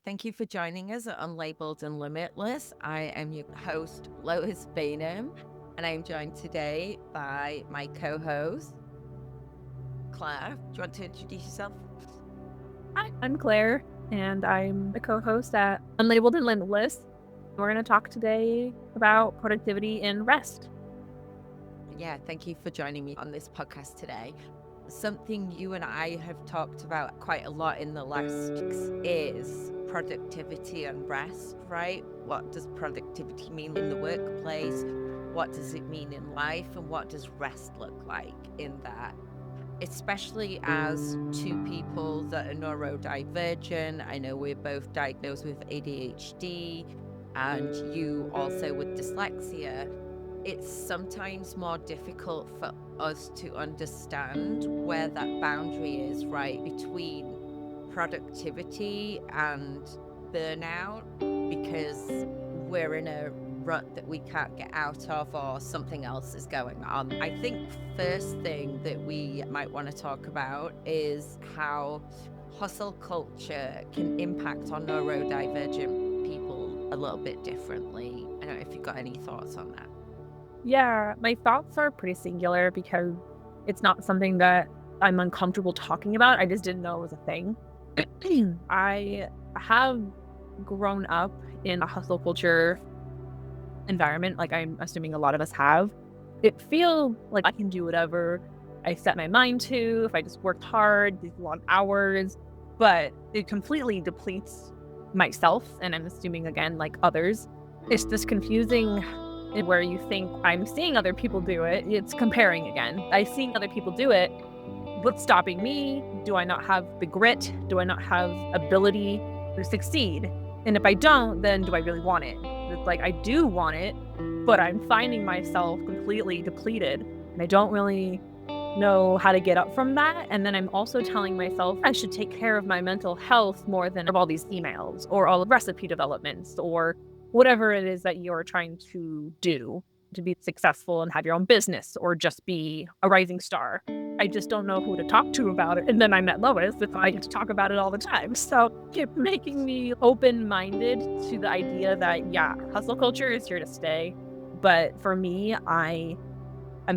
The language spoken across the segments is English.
Thank you for joining us at Unlabeled and Limitless. I am your host, Lois Baynham, and I am joined today by my co host, Claire. Do you want to introduce yourself? Hi, I'm Claire, and I'm the co-host at Unlabeled and Limitless. We're going to talk today about productivity and rest. Yeah, thank you for joining me on this podcast today. Something you and I have talked about quite a lot in the last weeks is productivity and rest, right? What does productivity mean in the workplace? What does it mean in life? And what does rest look like in that? Especially as two people that are neurodivergent. I know we're both diagnosed with ADHD and you also with dyslexia. It's sometimes more difficult for us to understand where that boundary is, right, between productivity and burnout because we're in a rut that we can't get out of or something else is going on. I think first thing that we might want to talk about is how hustle culture can impact on neurodivergent people a little bit differently. I don't know if you've got any thoughts on that. Yeah, my thoughts are pretty singular because it's not something that I'm uncomfortable talking about. I just didn't know it was a thing. I have grown up in a hustle culture environment, like I'm assuming a lot of us have. It feels like I can do whatever I set my mind to if I just worked hard, these long hours, but it completely depletes myself. And I'm assuming again, like others, it's this confusing where you think I'm seeing other people do it. It's comparing again. I see other people do it. What's stopping me? Do I not have the grit? Do I not have ability to succeed? And if I don't, then do I really want it? It's like I do want it, but I'm finding myself completely depleted and I don't really know how to get up from that. And then I'm also telling myself I should take care of my mental health more than all these emails or all the recipe developments or whatever it is that you're trying to do to be successful and have your own business or just be a rising star. I just don't know who to talk to about it. And then I met Lois, and I get to talk about it all the time. So it's making me open-minded to the idea that, yeah, hustle culture is here to stay. But for me, I'm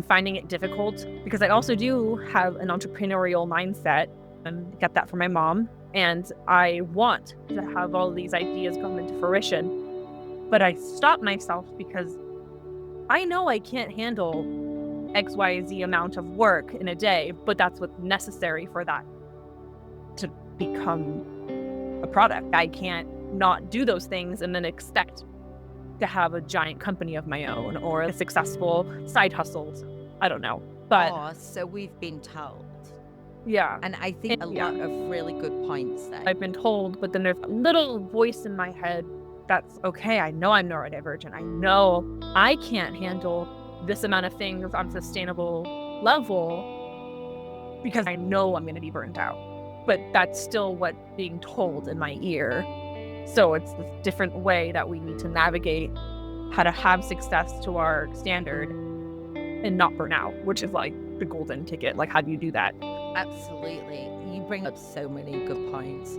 finding it difficult because I also do have an entrepreneurial mindset and get that from my mom. And I want to have all these ideas come into fruition. But I stop myself because I know I can't handle XYZ amount of work in a day, but that's what's necessary for that to become a product. I can't not do those things and then expect to have a giant company of my own or a successful side hustles. I don't know. But Oh, so we've been told. yeah. And I And think a yeah, lot of really good points there. I've been told, but then there's a little voice in my head that's okay. I know I'm neurodivergent. I know I can't handle this amount of things on a sustainable level because I know I'm going to be burnt out. But that's still what's being told in my ear. So it's this different way that we need to navigate how to have success to our standard and not burn out, which is like the golden ticket. Like, how do you do that? Absolutely. You bring up so many good points.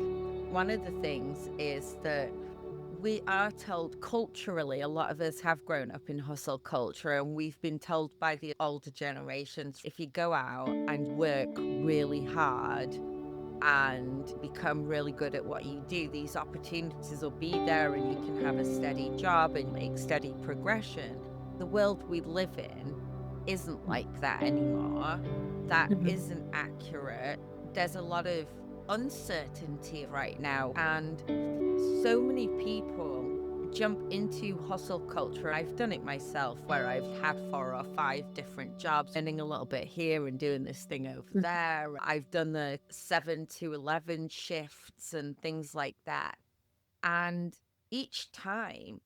One of the things is that we are told culturally, a lot of us have grown up in hustle culture, and we've been told by the older generations if you go out and work really hard and become really good at what you do, these opportunities will be there and you can have a steady job and make steady progression. The world we live in isn't like that anymore. That Mhm. isn't accurate. There's a lot of uncertainty right now, and so many people jump into hustle culture. I've done it myself where I've had 4 or 5 different jobs, earning a little bit here and doing this thing over there. I've done the 7 to 11 shifts and things like that. And each time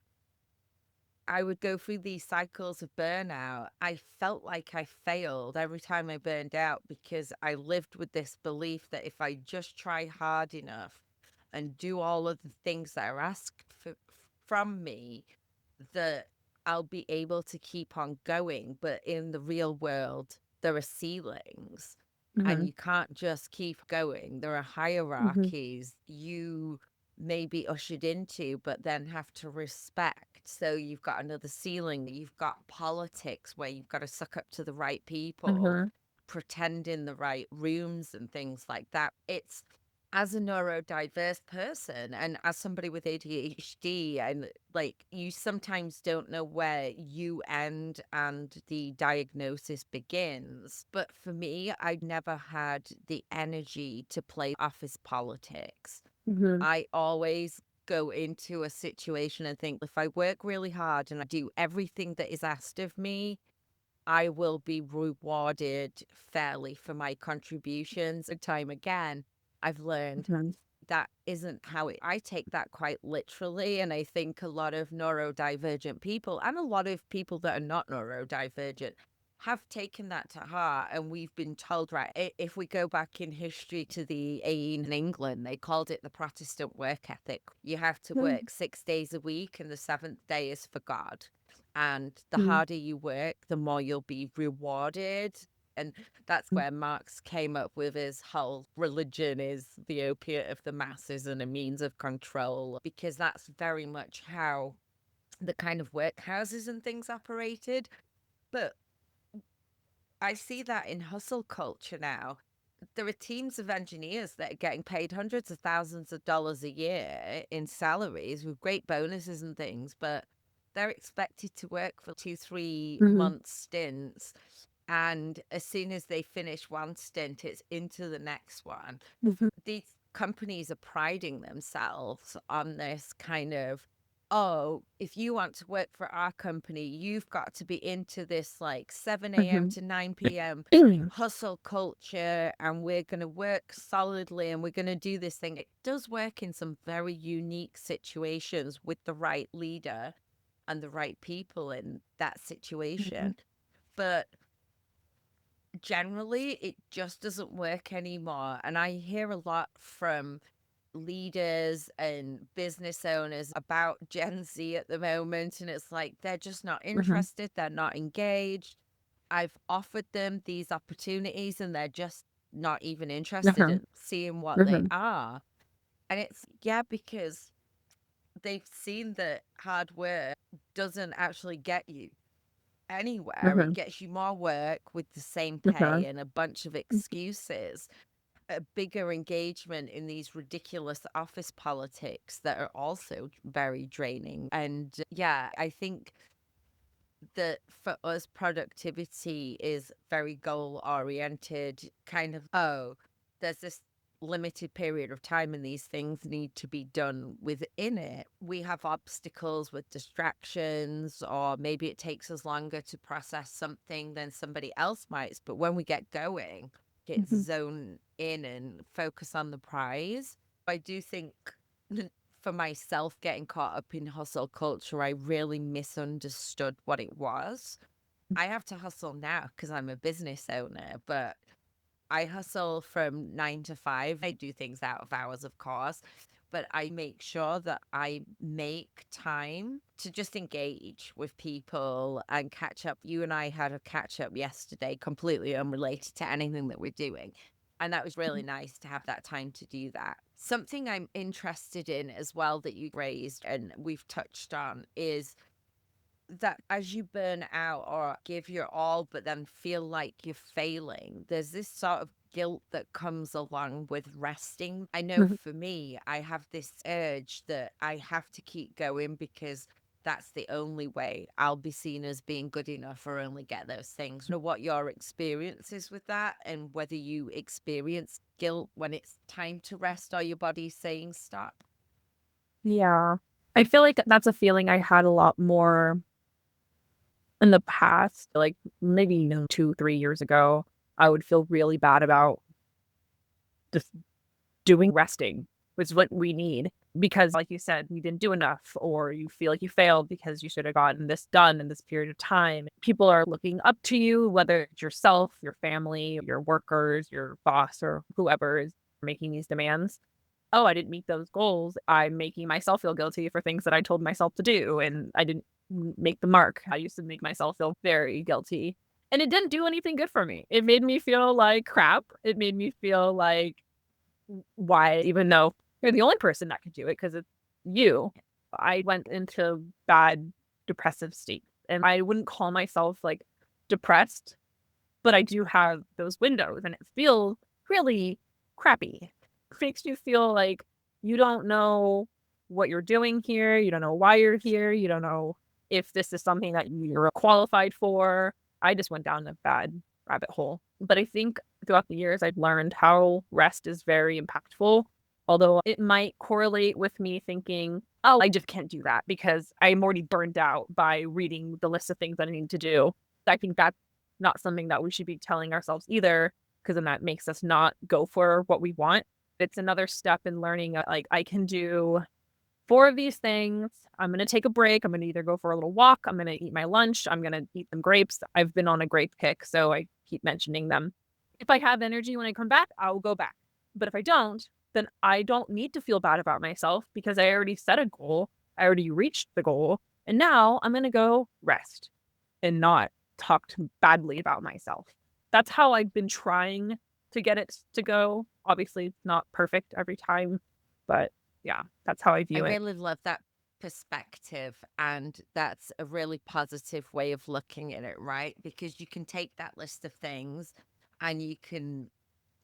I would go through these cycles of burnout, I felt like I failed every time I burned out because I lived with this belief that if I just try hard enough and do all of the things that are asked from me, that I'll be able to keep on going. But in the real world, there are ceilings and Mhm. you can't just keep going. There are Mhm. hierarchies. You maybe ushered into, but then have to respect. So you've got another ceiling, you've got politics where you've got to suck up to the right people, Mhm. pretend in the right rooms and things like that. It's as a neurodiverse person and as somebody with ADHD, and like you sometimes don't know where you end and the diagnosis begins. But for me, I never had the energy to play office politics. Mhm. I always go into a situation and think if I work really hard and I do everything that is asked of me, I will be rewarded fairly for my contributions. And time again, I've learned Mhm. that isn't how I take that quite literally. And I think a lot of neurodivergent people and a lot of people that are not neurodivergent have taken that to heart. And we've been told, right, if we go back in history to the in England, they called it the Protestant work ethic. You have to Mhm. work 6 days a week, and the seventh day is for God. And the Mhm. harder you work, the more you'll be rewarded. And that's where Marx came up with his whole religion is the opiate of the masses and a means of control, because that's very much how the kind of workhouses and things operated. But I see that in hustle culture now. There are teams of engineers that are getting paid hundreds of thousands of dollars a year in salaries with great bonuses and things, but they're expected to work for 2, 3 Mhm. month stints. And as soon as they finish one stint, it's into the next one. Mhm. These companies are priding themselves on this kind of, oh, if you want to work for our company, you've got to be into this like 7 a.m. Mhm. to 9 p.m. Mhm. hustle culture, and we're going to work solidly and we're going to do this thing. It does work in some very unique situations with the right leader and the right people in that Mhm. situation. But generally it just doesn't work anymore. And I hear a lot from leaders and business owners about Gen Z at the moment, and it's like they're just not Mhm. interested, they're not engaged. I've offered them these opportunities and they're just not even interested Uh-huh. in seeing what they Mhm. are. And it's, yeah, because they've seen that hard work doesn't actually get you anywhere. It Mhm. gets you more work with the same Uh-huh. pay and a bunch of excuses, a bigger engagement in these ridiculous office politics that are also very draining. And yeah, I think that for us, productivity is very goal oriented, kind of, oh, there's this limited period of time and these things need to be done within it. We have obstacles with distractions, or maybe it takes us longer to process something than somebody else might. But when we get going, get Mhm. zone in and focus on the prize. I do think for myself getting caught up in hustle culture, I really misunderstood what it was. I have to hustle now because I'm a business owner, but I hustle from 9 to 5. I do things out of hours, of course, but I make sure that I make time to just engage with people and catch up. You and I had a catch up yesterday, completely unrelated to anything that we're doing. And that was really nice to have that time to do that. Something I'm interested in as well that you raised and we've touched on is that as you burn out or give your all, but then feel like you're failing, there's this sort of guilt that comes along with resting. I know Mhm. for me, I have this urge that I have to keep going because that's the only way I'll be seen as being good enough or only get those things. Know what your experience is with that and whether you experience guilt when it's time to rest or your body's saying stop. Yeah. I feel like that's a feeling I had a lot more in the past, like, maybe, 2, 3 years ago. I would feel really bad about just doing resting, which is what we need because, like you said, you didn't do enough or you feel like you failed because you should have gotten this done in this period of time. People are looking up to you, whether it's yourself, your family, your workers, your boss, or whoever is making these demands. Oh, I didn't meet those goals. I'm making myself feel guilty for things that I told myself to do, and I didn't make the mark. I used to make myself feel very guilty, and it didn't do anything good for me. It made me feel like crap. It made me feel like, why, even though you're the only person that could do it because it's you. I went into bad depressive states, and I wouldn't call myself like depressed, but I do have those windows, and it feels really crappy. It makes you feel like you don't know what you're doing here. You don't know why you're here. You don't know if this is something that you're qualified for. I just went down a bad rabbit hole. But I think throughout the years, I've learned how rest is very impactful. Although it might correlate with me thinking, oh, I just can't do that because I'm already burned out by reading the list of things that I need to do. I think that's not something that we should be telling ourselves either, because then that makes us not go for what we want. It's another step in learning, like, I can do 4 of these things. I'm going to take a break. I'm going to either go for a little walk. I'm going to eat my lunch. I'm going to eat some grapes. I've been on a grape kick, so I keep mentioning them. If I have energy when I come back, I'll go back. But if I don't, then I don't need to feel bad about myself because I already set a goal. I already reached the goal. And now I'm going to go rest and not talk badly about myself. That's how I've been trying to get it to go. Obviously, it's not perfect every time, but yeah, that's how I I view it. really love that perspective. And that's a really positive way of looking at it, right? Because you can take that list of things and you can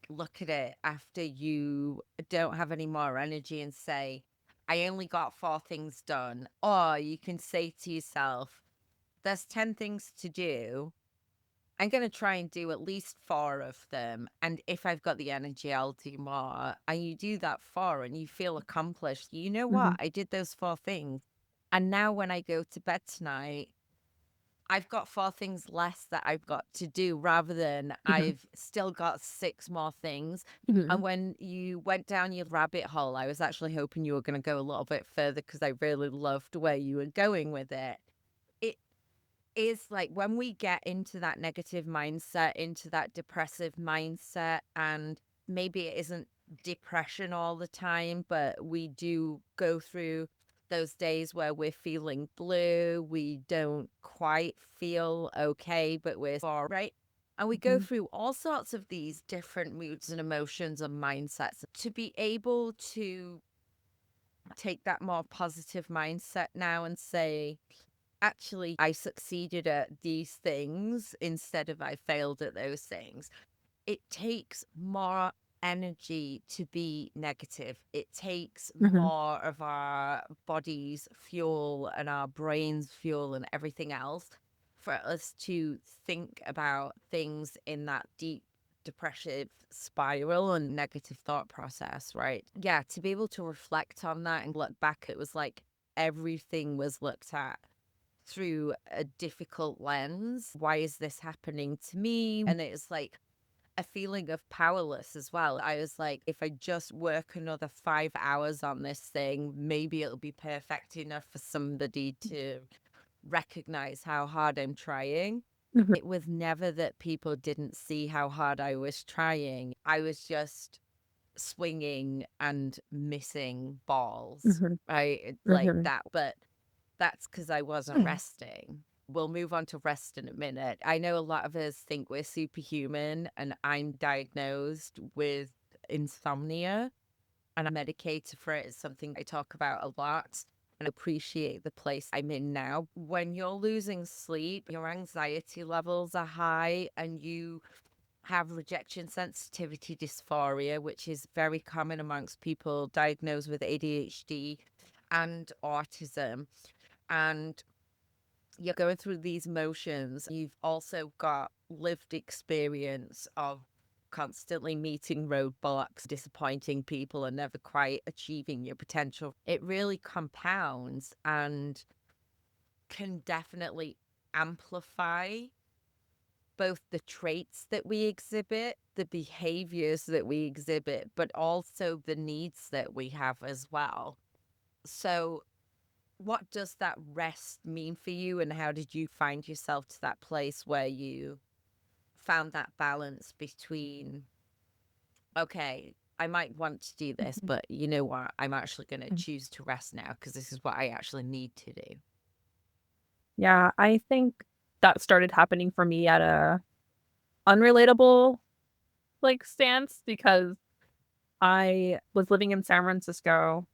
look at it after you don't have any more energy and say, I only got 4 things done. Or you can say to yourself, there's 10 things to do. I'm going to try and do at least 4 of them. And if I've got the energy, I'll do more. And you do that 4 and you feel accomplished. You know what? Mhm. I did those 4 things. And now when I go to bed tonight, I've got 4 things less that I've got to do rather than Mhm. I've still got 6 more things. And Mhm. when you went down your rabbit hole, I was actually hoping you were going to go a little bit further because I really loved where you were going with it. It is like when we get into that negative mindset, into that depressive mindset, and maybe it isn't depression all the time, but we do go through those days where we're feeling blue, we don't quite feel okay, but we're all right. And we go Mhm. through all sorts of these different moods and emotions and mindsets to be able to take that more positive mindset now and say, actually, I succeeded at these things instead of I failed at those things. It takes more energy to be negative. It takes Mhm. more of our body's fuel and our brain's fuel and everything else for us to think about things in that deep depressive spiral and negative thought process, right? Yeah, to be able to reflect on that and look back, it was like everything was looked at through a difficult lens. Why is this happening to me? And it's like a feeling of powerless as well. I was like, if I just work another 5 hours on this thing, maybe it'll be perfect enough for somebody to recognize how hard I'm trying. Mhm. It was never that people didn't see how hard I was trying. I was just swinging and missing balls, Mhm. right? It's like Mhm. that. But that's because I wasn't Mhm. resting. We'll move on to rest in a minute. I know a lot of us think we're superhuman, and I'm diagnosed with insomnia and I'm medicated for it. It's something I talk about a lot and appreciate the place I'm in now. When you're losing sleep, your anxiety levels are high and you have rejection sensitivity dysphoria, which is very common amongst people diagnosed with ADHD and autism. And you're going through these motions. You've also got lived experience of constantly meeting roadblocks, disappointing people, and never quite achieving your potential. It really compounds and can definitely amplify both the traits that we exhibit, the behaviors that we exhibit, but also the needs that we have as well. So, what does that rest mean for you, and how did you find yourself to that place where you found that balance between, okay, I might want to do this, Mhm. but you know what? I'm actually going to choose to rest now because this is what I actually need to do. Yeah, I think that started happening for me at a unrelatable like stance because I was living in San Francisco,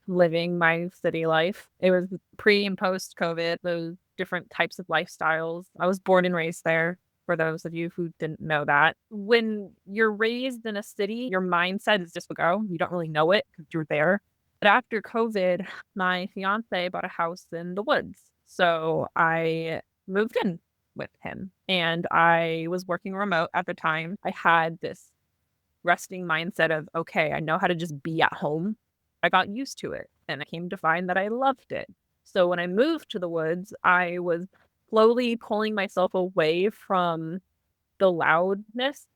living my city life. It was pre and post COVID, those different types of lifestyles. I was born and raised there, for those of you who didn't know that. When you're raised in a city, your mindset is just to go. You don't really know it because you're there. But after COVID, my fiance bought a house in the woods. So I moved in with him and I was working remote at the time. I had this resting mindset of, okay, I know how to just be at home. I got used to it and I came to find that I loved it. So when I moved to the woods, I was slowly pulling myself away from the loudness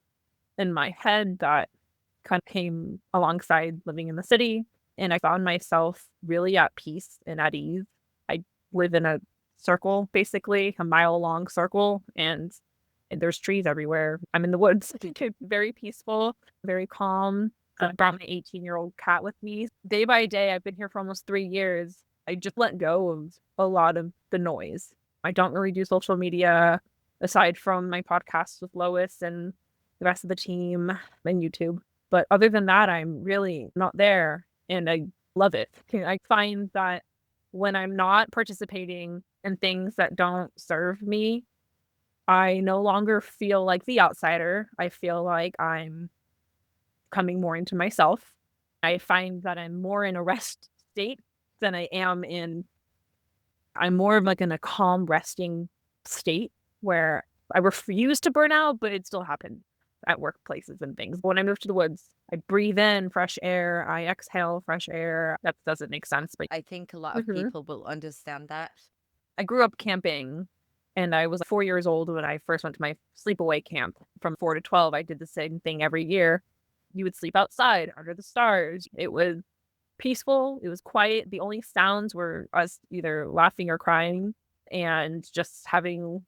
in my head that kind of came alongside living in the city. And I found myself really at peace and at ease. I live in a circle, basically, a mile long circle, and there's trees everywhere. I'm in the woods. Very peaceful, very calm. I brought my 18-year-old cat with me. Day by day, I've been here for almost 3 years. I just let go of a lot of the noise. I don't really do social media aside from my podcasts with Lois and the rest of the team and YouTube. But other than that, I'm really not there and I love it. I find that when I'm not participating in things that don't serve me, I no longer feel like the outsider. I feel like I'm coming more into myself. I find that I'm more in a rest state than I am in I'm more of like in a calm, resting state where I refuse to burn out, but it still happens at workplaces and things. When I move to the woods, I breathe in fresh air, I exhale fresh air. That doesn't make sense, but I think a lot of Mhm. people will understand that. I grew up camping and I was 4 years old when I first went to my sleepaway camp. From 4 to 12, I did the same thing every year. You would sleep outside under the stars. It was peaceful, it was quiet. The only sounds were us either laughing or crying and just having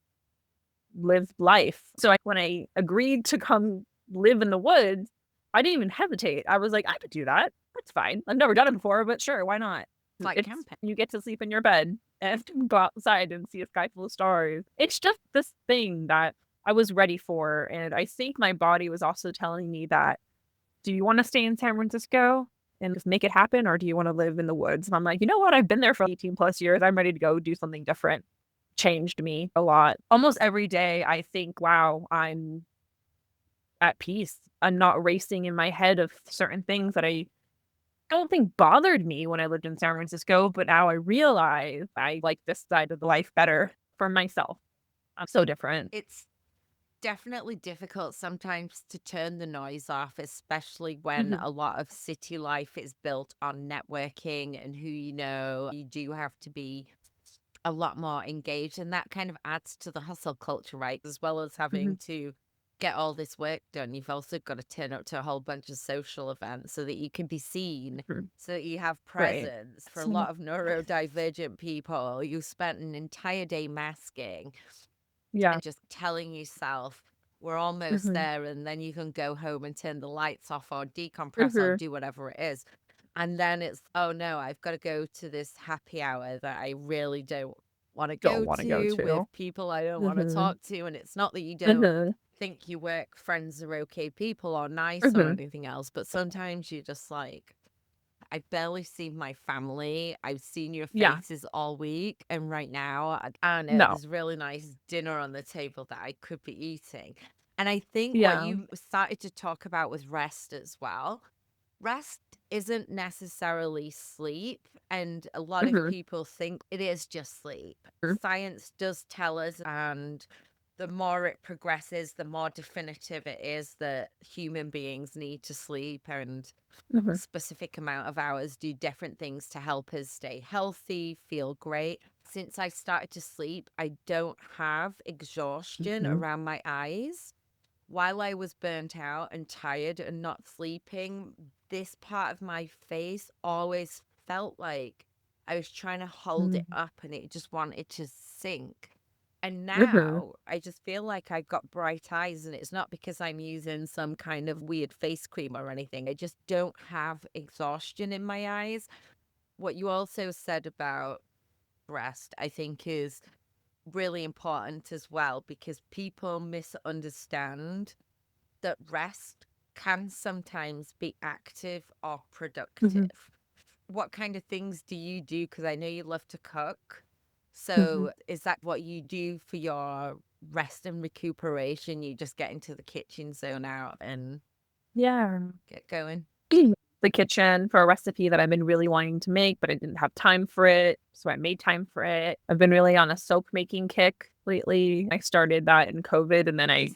lived life. So when I agreed to come live in the woods, I didn't even hesitate. I was like, "I could do that. That's fine. I've never done it before, but sure, why not?" It's like It's camping. you get to sleep in your bed and go outside and see a sky full of stars. It's just this thing that I was ready for, and I think my body was also telling me that, "Do you wanna stay in San Francisco and just make it happen, or do you wanna live in the woods?" And I'm like, "You know what? I've been there for 18 plus years. I'm ready to go do something different." Changed me a lot. Almost every day, I think, "Wow, I'm at peace. I'm not racing in my head of certain things that I don't think bothered me when I lived in San Francisco, but now I realize I like this side of the life better for myself. I'm so different." It's definitely difficult sometimes to turn the noise off, especially when Mhm. a lot of city life is built on networking and who you know. You do have to be a lot more engaged, and that kind of adds to the hustle culture, right? As well as having Mhm. to get all this work done, you've also got to turn up to a whole bunch of social events so that you can be seen, Mhm. so that you have Right. presence. For a So lot of neurodivergent people, you spent an entire day masking yeah. and just telling yourself, we're almost Mhm. there, and then you can go home and turn the lights off or decompress or Mhm. do whatever it is. And then it's, oh no, I've got to go to this happy hour that I really don't want to Don't go wanna go to with to. people I don't want to Mhm. talk to. And it's not that you don't Mhm. think your work friends are okay people or nice or Mhm. anything else, but sometimes you're just like, I've barely seen my family. I've seen your Yeah. faces all week. And right now, I don't know, No. there's really nice dinner on the table that I could be eating. And I think what Yeah. you started to talk about was rest as well. Rest isn't necessarily sleep. And a lot of Mhm. people think it is just sleep. Mhm. Science does tell us, and the more it progresses, the more definitive it is that human beings need to sleep, and Mhm. specific amount of hours do different things to help us stay healthy, feel great. Since I started to sleep, I don't have exhaustion Mhm. around my eyes. While I was burnt out and tired and not sleeping, this part of my face always felt like I was trying to hold it Mhm. up and it just wanted to sink. And Mhm. now I just feel like I've got bright eyes, and it's not because I'm using some kind of weird face cream or anything. I just don't have exhaustion in my eyes. What you also said about rest, I think, is really important as well, because people misunderstand that rest can sometimes be active or Mhm. productive. What kind of things do you do? Because I know you love to cook. Mhm. So is that what you do for your rest and recuperation? You just get into the kitchen, zone out, and Yeah. get going? The kitchen for a recipe that I've been really wanting to make, but I didn't have time for it, so I made time for it. I've been really on a soap making kick lately. I started that in COVID and then I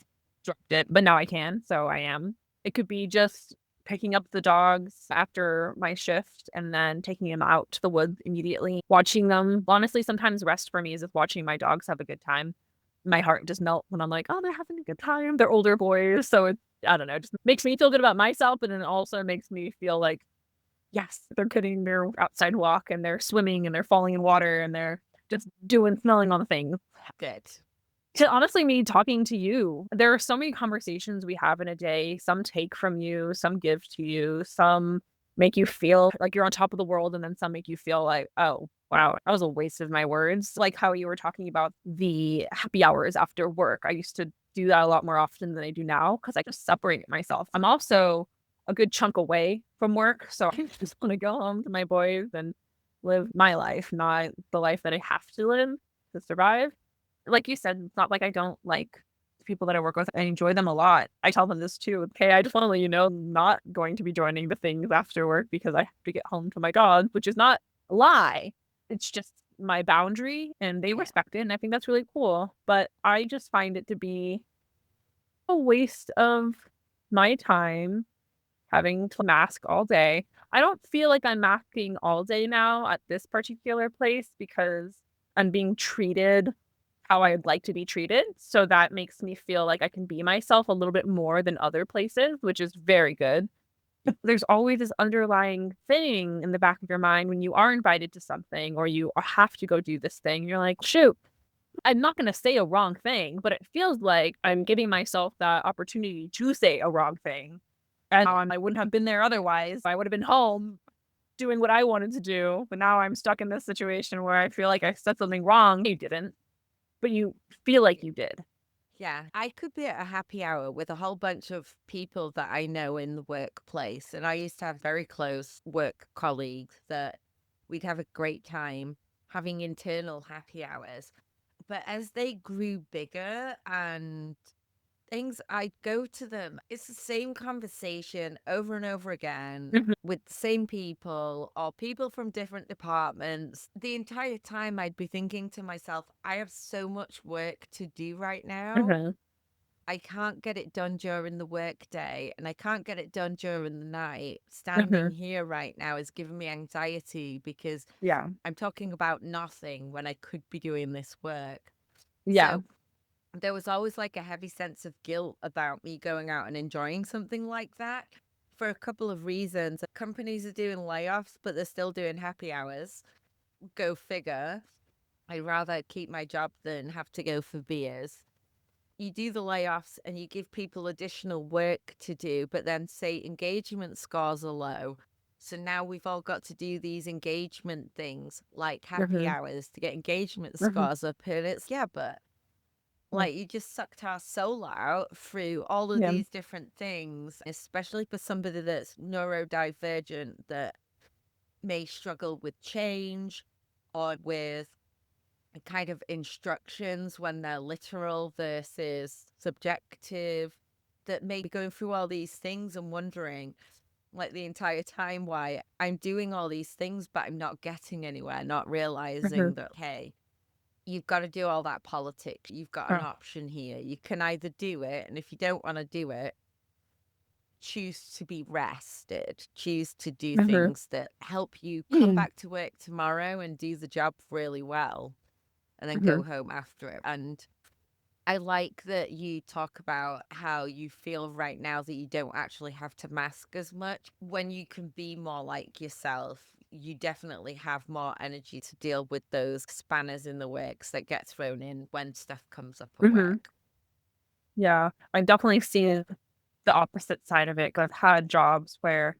dropped it, but now I can, so I am. It could be just picking up the dogs after my shift and then taking them out to the woods immediately, watching them. Honestly, sometimes rest for me is just watching my dogs have a good time. My heart just melts when I'm like, "Oh, they're having a good time." They're older boys, so it's I don't know, it just makes me feel good about myself, but then it also makes me feel like, yes, they're getting their outside walk and they're swimming and they're falling in water and they're just smelling all the things. Good. To honestly, me talking to you, there are so many conversations we have in a day. Some take from you, some give to you, some make you feel like you're on top of the world, and then some make you feel like, oh, wow, that was a waste of my words. Like how you were talking about the happy hours after work. I used to do that a lot more often than I do now because I just separate myself. I'm also a good chunk away from work. So I just want to go home to my boys and live my life, not the life that I have to live to survive. Like you said, it's not like I don't like the people that I work with. I enjoy them a lot. I tell them this too. Okay, I just want to let you know I'm not going to be joining the things after work because I have to get home to my dog, which is not a lie. It's just my boundary and they Yeah. respect it. And I think that's really cool. But I just find it to be a waste of my time having to mask all day. I don't feel like I'm masking all day now at this particular place because I'm being treated how I'd like to be treated. So that makes me feel like I can be myself a little bit more than other places, which is very good. There's always this underlying thing in the back of your mind when you are invited to something or you have to go do this thing. You're like, shoot, I'm not going to say a wrong thing, but it feels like I'm giving myself that opportunity to say a wrong thing. And I wouldn't have been there otherwise. I would have been home doing what I wanted to do. But now I'm stuck in this situation where I feel like I said something wrong. You didn't, but you feel like you did. Yeah, I could be at a happy hour with a whole bunch of people that I know in the workplace. And I used to have very close work colleagues that we'd have a great time having internal happy hours. But as they grew bigger and things, I'd go to them. It's the same conversation over and over again Mhm, with the same people or people from different departments. The entire time, I'd be thinking to myself, I have so much work to do right now. mhm, I can't get it done during the workday and I can't get it done during the night. Standing mhm. here right now is giving me anxiety because Yeah, I'm talking about nothing when I could be doing this work. yeah, So there was always like a heavy sense of guilt about me going out and enjoying something like that for a couple of reasons. Companies are doing layoffs, but they're still doing happy hours. Go figure. I'd rather keep my job than have to go for beers. You do the layoffs and you give people additional work to do, but then say engagement scores are low. So now we've all got to do these engagement things like happy mhm, hours to get engagement mhm, scores up. And it's, yeah, but mm, like you just sucked our soul out through all of yeah, these different things, especially for somebody that's neurodivergent that may struggle with change or with kind of instructions when they're literal versus subjective, that may be going through all these things and wondering like the entire time why I'm doing all these things but I'm not getting anywhere, not mhm, realizing that, hey, you've got to do all that politics. You've got an uh, option here. You can either do it, and if you don't want to do it, choose to be rested, choose to do mhm, things that help you come mhm, back to work tomorrow and do the job really well, and then go mhm, home after it. And I like that you talk about how you feel right now that you don't actually have to mask as much. When you can be more like yourself, you definitely have more energy to deal with those spanners in the works that get thrown in when stuff comes up at mhm. work. Yeah, I've definitely seen the opposite side of it 'cause I've had jobs where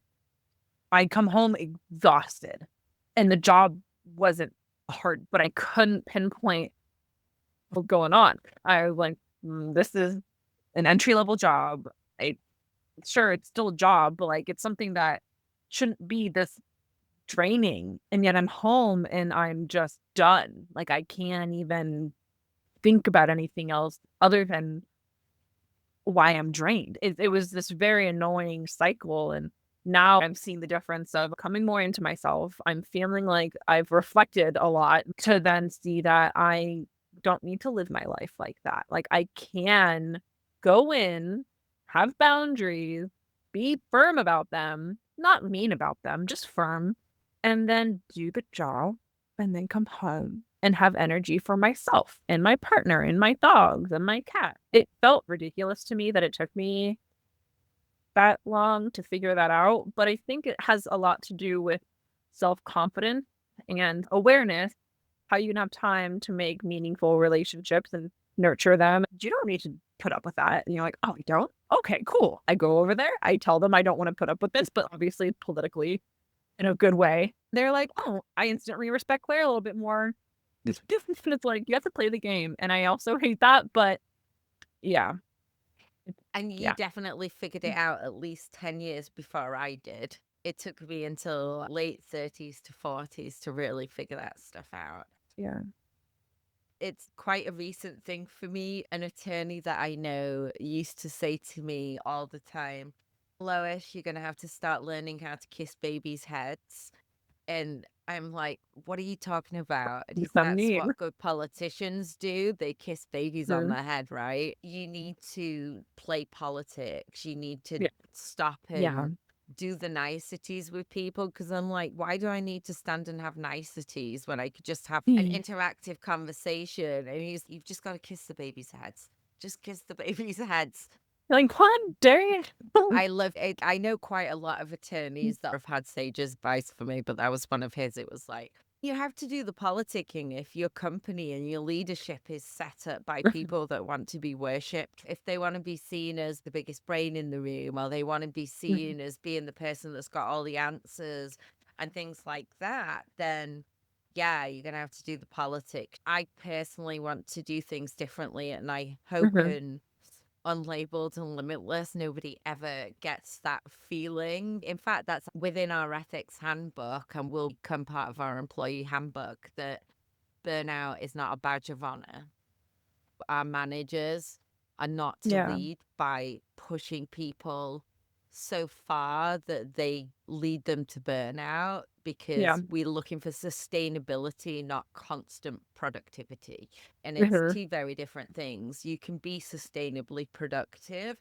I come home exhausted and the job wasn't hard, but I couldn't pinpoint what's going on. I was like, "This is an entry level job. I sure, it's still a job, but, like, it's something that shouldn't be this draining, and yet I'm home and I'm just done. Like, I can't even think about anything else other than why I'm drained. It was this very annoying cycle, and now I'm seeing the difference of coming more into myself. I'm feeling like I've reflected a lot to then see that I don't need to live my life like that. Like, I can go in, have boundaries, be firm about them, not mean about them, just firm, and then do the job, and then come home and have energy for myself and my partner and my dogs and my cat. It felt ridiculous to me that it took me that long to figure that out, but I think it has a lot to do with self-confidence and awareness, how you can have time to make meaningful relationships and nurture them. You don't need to put up with that. And you're like, "Oh, you don't? Okay, cool." I go over there, I tell them I don't wanna put up with this, but obviously politically in a good way. They're like, "Oh, I instantly respect Claire a little bit more." It's like, you have to play the game, and I also hate that, but yeah, it's And you yeah. definitely figured it out at least 10 years before I did. It took me until late 30s to 40s to really figure that stuff out. Yeah. It's quite a recent thing for me. An attorney that I know used to say to me all the time, Lois, you're going to have to start learning how to kiss babies' heads. And I'm like, what are you talking about? And What does he's, that that's mean? what good politicians do. They kiss babies on Mhm. the head, right? You need to play politics. You need to Yeah. stop Yeah. and do the niceties with people. Cause I'm like, why do I need to stand and have niceties when I could just have an Mm. interactive conversation? And he's, you've just got to kiss the babies' heads. Just kiss the babies' heads. Like, "What? Dare you?" I love it. I know quite a lot of attorneys that have had sage advice for me, but that was one of his. It was like, you have to do the politicking if your company and your leadership is set up by people that want to be worshipped. If they want to be seen as the biggest brain in the room, or they want to be Mhm. seen as being the person that's got all the answers and things like that, then yeah, you're going to have to do the politics. I personally want to do things differently, and I hope Mhm. and unlabeled and limitless. Nobody ever gets that feeling. In fact, that's within our ethics handbook and will become part of our employee handbook that burnout is not a badge of honor. Our managers are not to Yeah. lead by pushing people so far that they lead them to burnout Yeah. because we're looking for sustainability, not constant productivity. And it's Mhm. two very different things. You can be sustainably productive,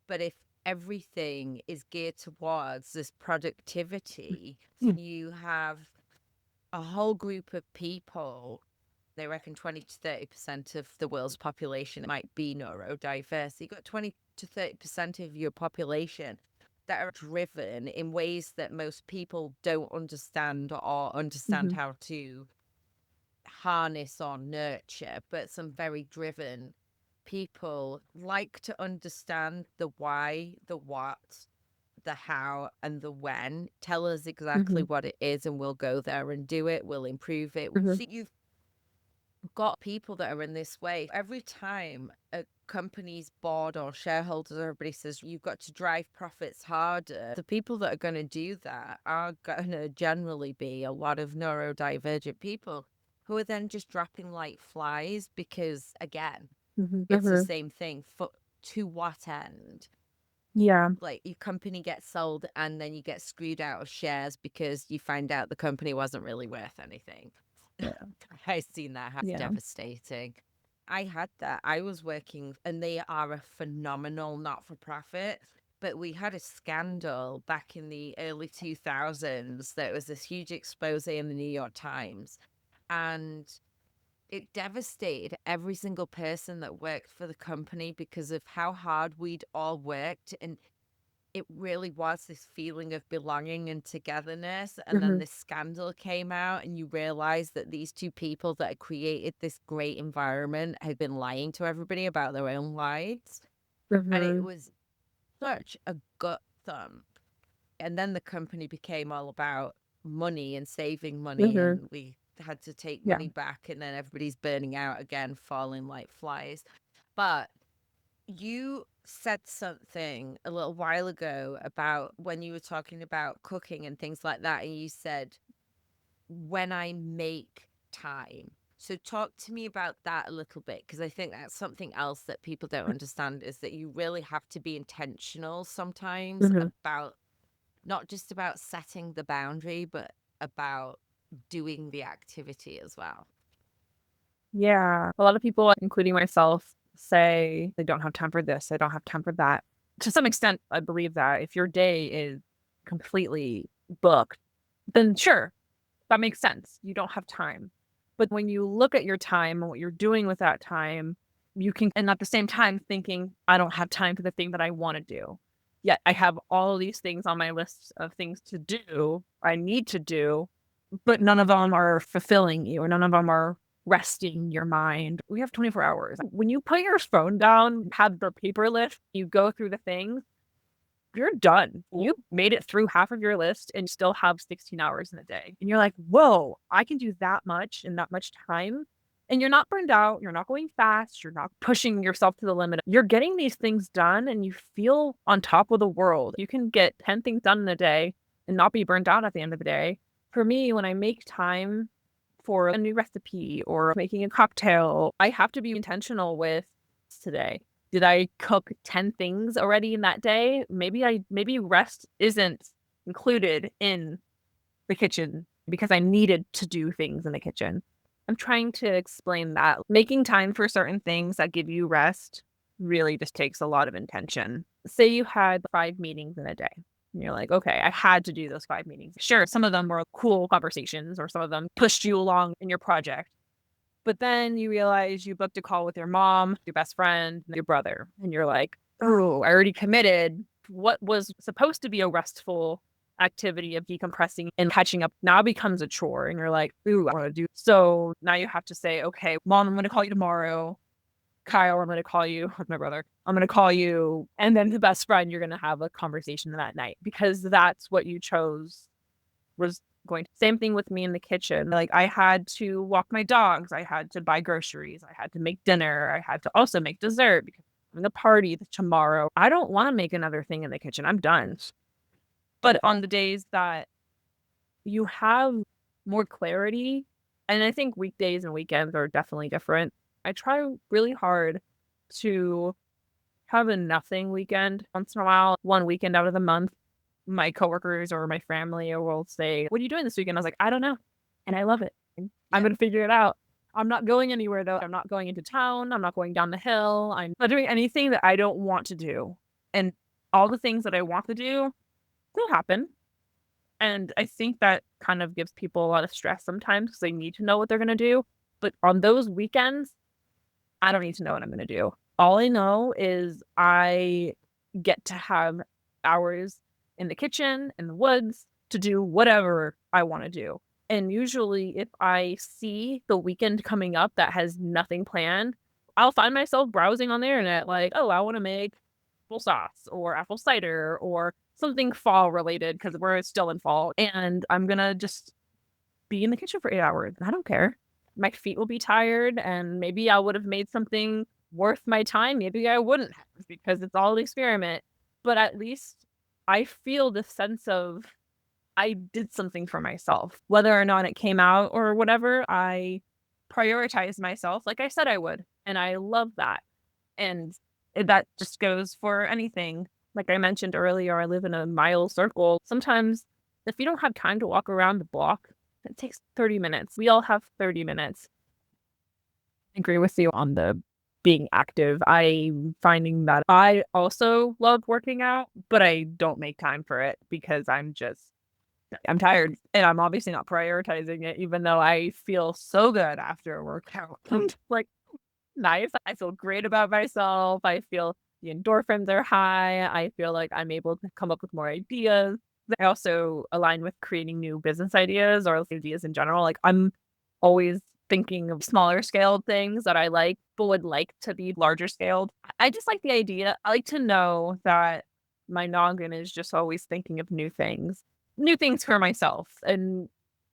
but if everything is geared towards this productivity, Mm. you have a whole group of people. They reckon 20 to 30% of the world's population might be neurodiverse. You've got 20 to 30% of your population that are driven in ways that most people don't understand or understand Mhm. how to harness or nurture, but some very driven people like to understand the why, the what, the how, and the when. Tell us exactly Mhm. what it is, and we'll go there and do it. We'll improve it. Mhm. See, you've got people that are in this way. Every time a company's board or shareholders, everybody says you've got to drive profits harder, the people that are going to do that are going to generally be a lot of neurodivergent people who are then just dropping like flies because, again, Mhm. it's the Mhm. same thing. For to what end? Yeah. Like your company gets sold and then you get screwed out of shares because you find out the company wasn't really worth anything. Yeah. I've seen that. It's Yeah. devastating. I had that. I was working, and they are a phenomenal not for profit. But we had a scandal back in the early 2000s. There was this huge expose in the New York Times, and it devastated every single person that worked for the company because of how hard we'd all worked. And it really was this feeling of belonging and togetherness. And then Mhm. this scandal came out, and you realize that these two people that had created this great environment had been lying to everybody about their own lives. And it Mhm. was such a gut thump. And then the company became all about money and saving money, Mhm. and we had to take Yeah. money back, and then everybody's burning out again, falling like flies. But You said something a little while ago about when you were talking about cooking and things like that, and you said, when I make time. So talk to me about that a little bit, because I think that's something else that people don't understand, is that you really have to be intentional sometimes Mhm. about not just about setting the boundary, but about doing the activity as well. Yeah. A lot of people, including myself, say they don't have time for this, they don't have time for that. To some extent, I believe that if your day is completely booked, then sure, that makes sense. You don't have time. But when you look at your time and what you're doing with that time, you can, and at the same time thinking, I don't have time for the thing that I want to do. Yet I have all of these things on my list of things to do, I need to do, but none of them are fulfilling you or none of them are resting your mind. We have 24 hours. When you put your phone down, have the paper list, you go through the things, you're done. You made it through half of your list and still have 16 hours in a day. And you're like, whoa, I can do that much in that much time. And you're not burned out. You're not going fast. You're not pushing yourself to the limit. You're getting these things done and you feel on top of the world. You can get 10 things done in a day and not be burned out at the end of the day. For me, when I make time for a new recipe or making a cocktail, I have to be intentional with today. Did I cook 10 things already in that day? Maybe rest isn't included in the kitchen because I needed to do things in the kitchen. I'm trying to explain that making time for certain things that give you rest really just takes a lot of intention. Say you had 5 meetings in a day. And you're like, okay, I had to do those 5 meetings. Sure, some of them were cool conversations or some of them pushed you along in your project. But then you realize you booked a call with your mom, your best friend, and your brother. And you're like, oh, I already committed. What was supposed to be a restful activity of decompressing and catching up now becomes a chore. And you're like, ooh, I want to do. So now you have to say, okay, mom, I'm going to call you tomorrow. Kyle, I'm going to call you with my brother. I'm going to call you. And then the best friend, you're going to have a conversation that night because that's what you chose was going to. Same thing with me in the kitchen. Like I had to walk my dogs. I had to buy groceries. I had to make dinner. I had to also make dessert because I'm having a party tomorrow. I don't want to make another thing in the kitchen. I'm done. But on the days that you have more clarity, and I think weekdays and weekends are definitely different. I try really hard to have a nothing weekend once in a while, one weekend out of the month. My coworkers or my family will say, what are you doing this weekend? I was like, I don't know. And I love it. I'm Yeah. going to figure it out. I'm not going anywhere though. I'm not going into town. I'm not going down the hill. I'm not doing anything that I don't want to do. And all the things that I want to do will happen. And I think that kind of gives people a lot of stress sometimes because they need to know what they're going to do. But on those weekends, I don't need to know what I'm going to do. All I know is I get to have hours in the kitchen, in the woods, to do whatever I want to do. And usually, if I see the weekend coming up that has nothing planned, I'll find myself browsing on the internet like, oh, I want to make apple sauce or apple cider or something fall related because we're still in fall. And I'm going to just be in the kitchen for 8 hours. I don't care. My feet will be tired and maybe I would have made something worth my time. Maybe I wouldn't have because it's all an experiment. But at least I feel the sense of I did something for myself. Whether or not it came out or whatever, I prioritized myself like I said I would. And I love that. And that just goes for anything. Like I mentioned earlier, I live in a mile circle. Sometimes if you don't have time to walk around the block, it takes 30 minutes. We all have 30 minutes. I agree with you on the being active. I'm finding that I also love working out, but I don't make time for it because I'm tired and I'm obviously not prioritizing it, even though I feel so good after a workout. Like, nice. I feel great about myself. I feel the endorphins are high. I feel like I'm able to come up with more ideas. I also align with creating new business ideas or ideas in general. Like I'm always thinking of smaller scaled things that I like, but would like to be larger scaled. I just like the idea. I like to know that my noggin is just always thinking of new things for myself and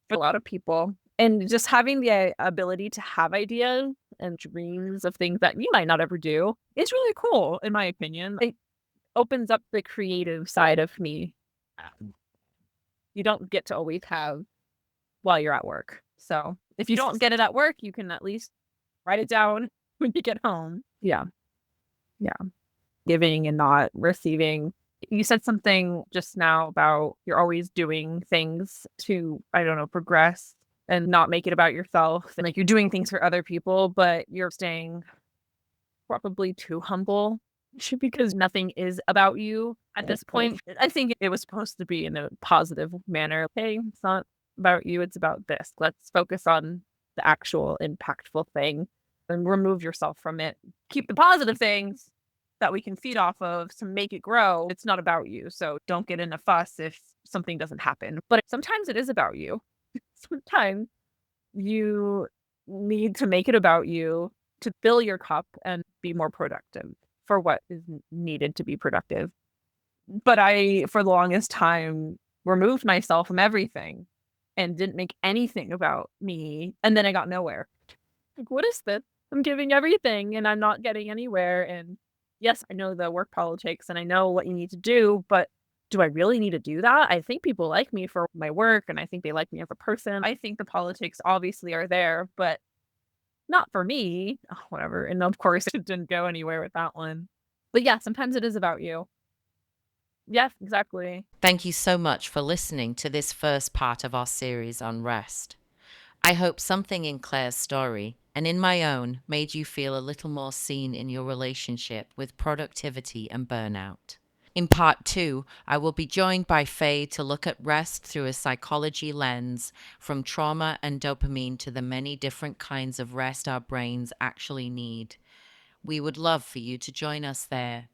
for a lot of people. And just having the ability to have ideas and dreams of things that you might not ever do is really cool, in my opinion. It opens up the creative side of me. You don't get to always have while you're at work. So if you don't get it at work, you can at least write it down when you get home. Yeah. Yeah. Giving and not receiving. You said something just now about you're always doing things to, I don't know, progress and not make it about yourself. And like you're doing things for other people, but you're staying probably too humble because nothing is about you at this point. I think it was supposed to be in a positive manner. Hey, it's not about you, it's about this. Let's focus on the actual impactful thing and remove yourself from it. Keep the positive things that we can feed off of to make it grow. It's not about you. So don't get in a fuss if something doesn't happen. But sometimes it is about you. Sometimes you need to make it about you to fill your cup and be more productive for what is needed to be productive. But I, for the longest time, removed myself from everything and didn't make anything about me. And then I got nowhere. Like, what is this? I'm giving everything and I'm not getting anywhere. And yes, I know the work politics and I know what you need to do, but do I really need to do that? I think people like me for my work and I think they like me as a person. I think the politics obviously are there, but not for me. Oh, whatever. And of course, it didn't go anywhere with that one. But yeah, sometimes it is about you. Yes, exactly. Thank you so much for listening to this first part of our series on rest. I hope something in Claire's story and in my own made you feel a little more seen in your relationship with productivity and burnout. In part 2, I will be joined by Faye to look at rest through a psychology lens, from trauma and dopamine to the many different kinds of rest our brains actually need. We would love for you to join us there.